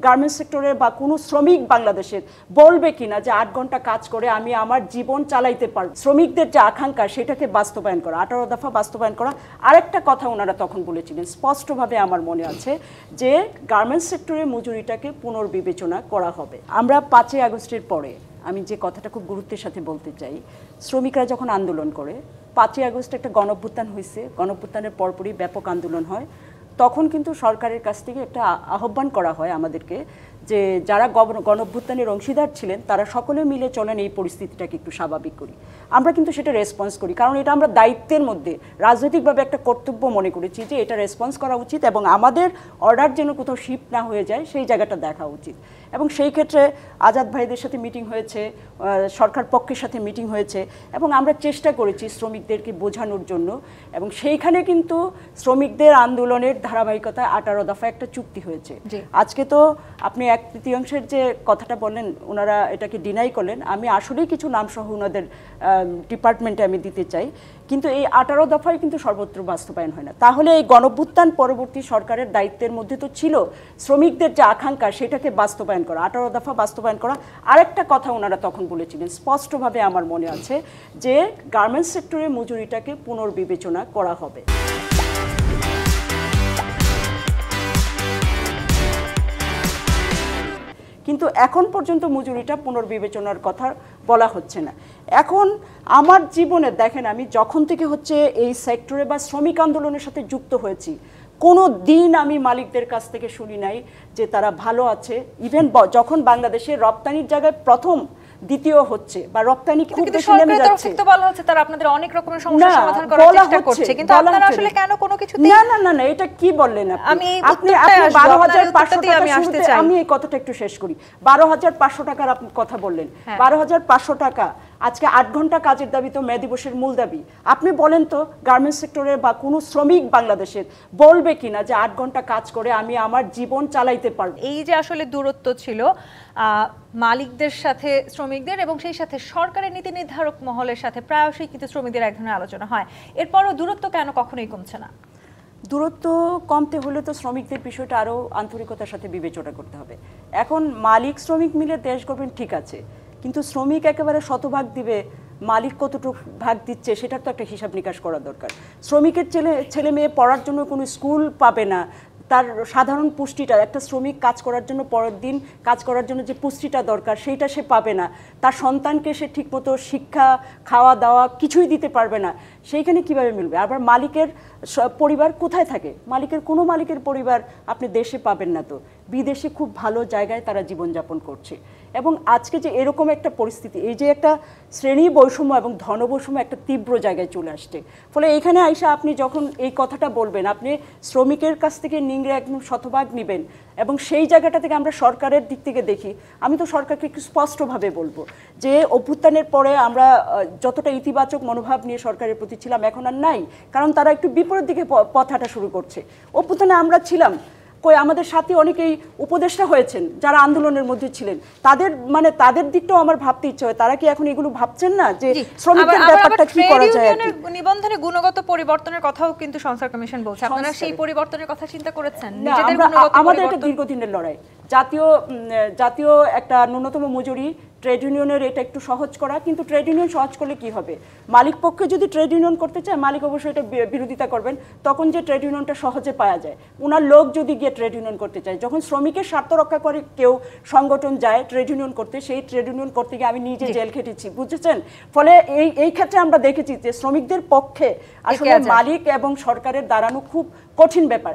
Garments সেক্টরে বা কোনো শ্রমিক বাংলাদেশের বলবে কিনা যে 8 ঘন্টা কাজ করে আমি আমার জীবন চালাইতে পারব। শ্রমিকদের যে আকাঙ্ক্ষা সেটাকে বাস্তবায়ন করা, 18 দফা বাস্তবায়ন করা। আরেকটা কথা ওনারা তখন বলেছিলেন স্পষ্টভাবে, আমার মনে আছে, যে গার্মেন্টস সেক্টরে মজুরিটাকে পুনর্বিবেচনা করা হবে। আমরা 5ই আগস্টের পরে, আমি যে কথাটা খুব গুরুত্বের সাথে বলতে চাই, শ্রমিকরা যখন আন্দোলন করে, 5ই আগস্ট একটা গণঅভ্যুত্থান হয়েছে, গণঅভ্যুত্থানের পরপরই ব্যাপক আন্দোলন হয়। তখন কিন্তু সরকারের কাছ থেকে একটা আহ্বান করা হয় আমাদেরকে যে যারা গণঅভ্যুত্থানের অংশীদার ছিলেন তারা সকলে মিলে চলেন এই পরিস্থিতিটাকে একটু স্বাভাবিক করি। আমরা কিন্তু সেটা রেসপন্স করি, কারণ এটা আমরা দায়িত্বের মধ্যে রাজনৈতিকভাবে একটা কর্তব্য মনে করেছি যে এটা রেসপন্স করা উচিত এবং আমাদের অর্ডার যেন কোথাও শিফট না হয়ে যায় সেই জায়গাটা দেখা উচিত। এবং সেই ক্ষেত্রে আজাদ ভাইদের সাথে মিটিং হয়েছে, সরকার পক্ষের সাথে মিটিং হয়েছে এবং আমরা চেষ্টা করেছি শ্রমিকদেরকে বোঝানোর জন্য। এবং সেইখানে কিন্তু শ্রমিকদের আন্দোলনের ধারাবাহিকতা 18 দফা একটা চুক্তি হয়েছে। আজকে তো আপনি 1/3 যে কথাটা বললেন, ওনারা এটাকে ডিনাই করলেন। আমি আসলেই কিছু নাম সহ ওনাদের ডিপার্টমেন্টে আমি দিতে চাই, কিন্তু এই 18 দফায় কিন্তু সর্বত্র বাস্তবায়ন হয় না। তাহলে এই গণঅভ্যুত্থান পরবর্তী সরকারের দায়িত্বের মধ্যে তো ছিল শ্রমিকদের যে আকাঙ্ক্ষা সেটাকে বাস্তবায়ন করা, 18 দফা বাস্তবায়ন করা। আরেকটা কথা ওনারা তখন বলেছিলেন স্পষ্টভাবে, আমার মনে আছে, যে গার্মেন্টস সেক্টরে মজুরিটাকে পুনর্বিবেচনা করা হবে। কিন্তু এখন পর্যন্ত মজুরিটা পুনর্বিবেচনার কথা বলা হচ্ছে না। এখন আমার জীবনে দেখেন, আমি যখন থেকে হচ্ছে এই সেক্টরে বা শ্রমিক আন্দোলনের সাথে যুক্ত হয়েছি, কোনো দিন আমি মালিকদের কাছ থেকে শুনি নাই যে তারা ভালো আছে। ইভেন যখন বাংলাদেশের রপ্তানির জায়গায় প্রথম দ্বিতীয় হচ্ছে বা রপ্তানি খুব বেশি নেমে যাচ্ছে, তো বলা হচ্ছে তারা আপনাদের অনেক রকমের সমস্যা সমাধান করার চেষ্টা করছে, কিন্তু আপনারা আসলে কেন কোনো কিছু না না না না এটা কি বললেন আপনি? আপনি 12,500 টাকা, আমি এই কথাটা একটু শেষ করি। 12,500 টাকার আপনি কথা বললেন, 12,500 টাকা আজকে 8 ঘন্টা কাজের দাবি তো মে দিবসের মূল দাবি। আপনি বলেন তো গার্মেন্টস সেক্টরের বা কোনো শ্রমিক বাংলাদেশের বলবে কিনা যে 8 ঘন্টা কাজ করে আমি আমার জীবন চালাইতে পারবো? এই যে আসলে দূরত্ব ছিল মালিকদের সাথে শ্রমিকদের এবং সেই সাথে সরকারের নীতি নির্ধারক মহলের সাথে প্রায়শই কিন্তু শ্রমিকদের এক ধরনের আলোচনা হয়, এরপরও দূরত্ব কেন কখনোই কমছে না? দূরত্ব কমতে হলে তো শ্রমিকদের বিষয়টা আরও আন্তরিকতার সাথে বিবেচনা করতে হবে। এখন মালিক শ্রমিক মিলে দেশ গড়বেন, ঠিক আছে, কিন্তু শ্রমিক একেবারে শতভাগ দিবে, মালিক কতটুকু ভাগ দিচ্ছে সেটার তো একটা হিসাব নিকাশ করা দরকার। শ্রমিকের ছেলে মেয়ে পড়ার জন্য কোনো স্কুল পাবে না, তার সাধারণ পুষ্টিটা, একটা শ্রমিক কাজ করার জন্য পরের দিন কাজ করার জন্য যে পুষ্টিটা দরকার সেইটা সে পাবে না, তার সন্তানকে সে ঠিকমতো শিক্ষা, খাওয়া দাওয়া কিছুই দিতে পারবে না, সেইখানে কিভাবে মিলবে? আবার মালিকের পরিবার কোথায় থাকে? কোনো মালিকের পরিবার আপনি দেশে পাবেন না, তো বিদেশে খুব ভালো জায়গায় তারা জীবনযাপন করছে। এবং আজকে যে এরকম একটা পরিস্থিতি, এই যে একটা শ্রেণী বৈষম্য এবং ধন বৈষম্য একটা তীব্র জায়গায় চলে আসছে, ফলে এখানে আইসা আপনি যখন এই কথাটা বলবেন, আপনি শ্রমিকের কাছ থেকে নিংড়ে একদম শতভাগ নেবেন এবং সেই জায়গাটা থেকে আমরা সরকারের দিক থেকে দেখি, আমি তো সরকারকে একটু স্পষ্টভাবে বলবো যে অভ্যুত্থানের পরে আমরা যতটা ইতিবাচক মনোভাব নিয়ে সরকারের প্রতি ছিলাম এখন আর নাই, কারণ তারা একটু বিপরীত দিকে পথ হাঁটা শুরু করছে। অভ্যুত্থানে আমরা ছিলাম কই, আমাদের সাথে অনেকেই উপদেষ্টা হয়েছেন যারা আন্দোলনের মধ্যে ছিলেন, তাদের দিকটাও আমার ভাবতে ইচ্ছে হয়। তারা কি এখন এগুলো ভাবছেন না যে শ্রমিকদের ব্যাপারটা কি করা যায়? নিবন্ধনে গুণগত পরিবর্তনের কথাও কিন্তু সংস্কার কমিশন বলছে, আপনারা সেই পরিবর্তনের কথা চিন্তা করেছেন? আমাদের একটা দীর্ঘদিনের লড়াই, জাতীয় একটা ন্যূনতম মজুরি, ট্রেড ইউনিয়নের এটা একটু সহজ করা, কিন্তু ট্রেড ইউনিয়ন সহজ করলে কি হবে? মালিক পক্ষে যদি ট্রেড ইউনিয়ন করতে চায়, মালিক অবশ্যই এটা বিরোধিতা করবেন, তখন যে ট্রেড ইউনিয়নটা সহজে পাওয়া যায়। ওনার লোক যদি গিয়ে ট্রেড ইউনিয়ন করতে চায়, যখন শ্রমিকের স্বার্থ রক্ষা করে কেউ সংগঠন যায় ট্রেড ইউনিয়ন করতে, সেই ট্রেড ইউনিয়ন করতে গিয়ে আমি নিজে জেল খেটেছি, বুঝেছেন? ফলে এই ক্ষেত্রে আমরা দেখেছি যে শ্রমিকদের পক্ষে আসলে মালিক এবং সরকারের দাঁড়ানো খুব কঠিন ব্যাপার।